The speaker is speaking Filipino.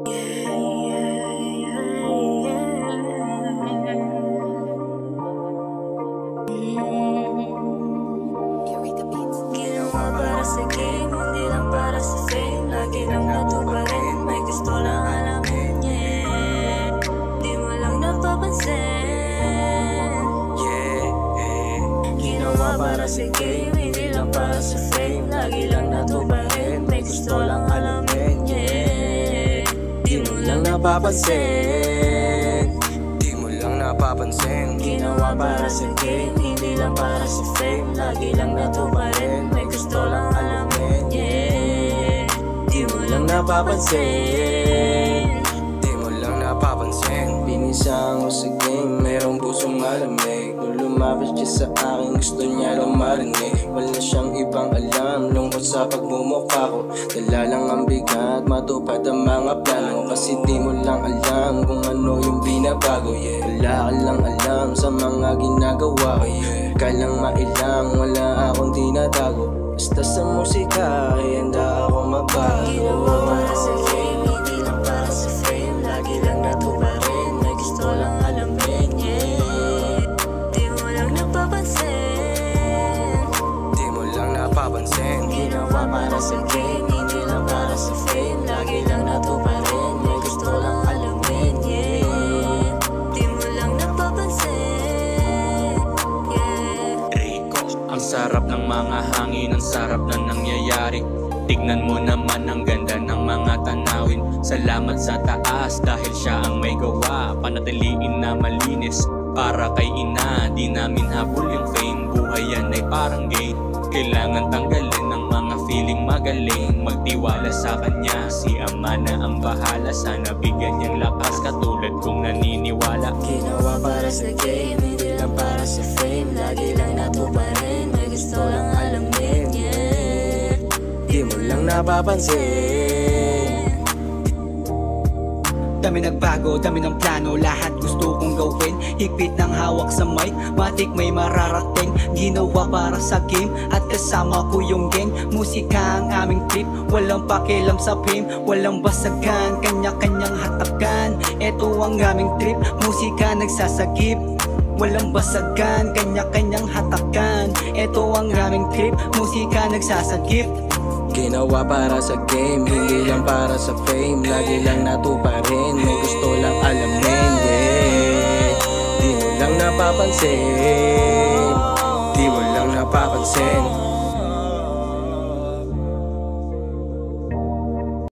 Ginawa para sa game, hindi lang para sa fame. Lagi lang nato pa rin, may gusto lang alamin, yeah. Di mo lang napapansin, yeah. Ginawa para sa game, hindi lang para sa fame. Lagi lang nato pa rin, may gusto lang alamin, yeah. Di mo lang napapansin, di mo lang napapansin. Ginawa para sa game, hindi lang para sa fame. Lagi lang nato pa rin, may gusto lang alamin, yeah. Di mo lang napapansin, di mo lang napapansin. Pinisang ko sa game, mayroong pusong malamig. Nung lumapit siya sa akin, gusto niya lang marinig. Wala siyang ibang alam, lungkot sa pagmumukha ko. Dala lang ang bigat, matupad ang mga plano. Kasi di mo lang alam kung ano yung binabago, yeah. Wala ka lang alam sa mga ginagawa ko, yeah. Ka lang mailang, wala akong tinatago. Basta sa musika, ay handa ako mabago. Ginawa para sa game, hindi lang para sa fame. Lagi lang nato pa rin, may gusto lang alamin, yeah. Di mo lang napapansin, Di mo lang napapansin. ginawa para sa game, hindi lang para sa fame. Lagi lang nato pa rin, may gusto lang alamin, yeah. Di mo lang napapansin, yeah. Ang sarap ng mga hangin, ang sarap na nangyayari. Tignan mo naman ang ganda ng mga tanawin. Salamat sa taas dahil siya ang may gawa. Panatiliin na malinis para kay ina. Di namin habol yung fame, buhay yan ay parang game. Kailangan tanggalin ng mga feeling magaling. Magtiwala sa kanya, si ama na ang bahala. Sana bigyan niyang lakas katulad kong naniniwala. Ginawa para sa game, hindi lang para sa fame. Lagi lang nato pa rin, may gusto lang alamin, yeah. Di mo lang napapansin. Dami nagbago, dami ng plano, lahat gusto kong gawin. Higpit ng hawak sa mic, matik may mararating. Ginawa para sa game, at kasama ko yung gang. Musika ang aming trip, walang pakialam sa fame. Walang basagan, kanya-kanyang hatakan. Ito ang aming trip, musika nagsasagip. Walang basagan, kanya-kanyang hatakan. Ito ang aming trip, musika nagsasagip. Ginawa para sa game, hindi lang para sa fame. Lagi lang nato pa rin, may gusto lang alamin, yeah. Di mo lang napapansin, di mo lang napapansin.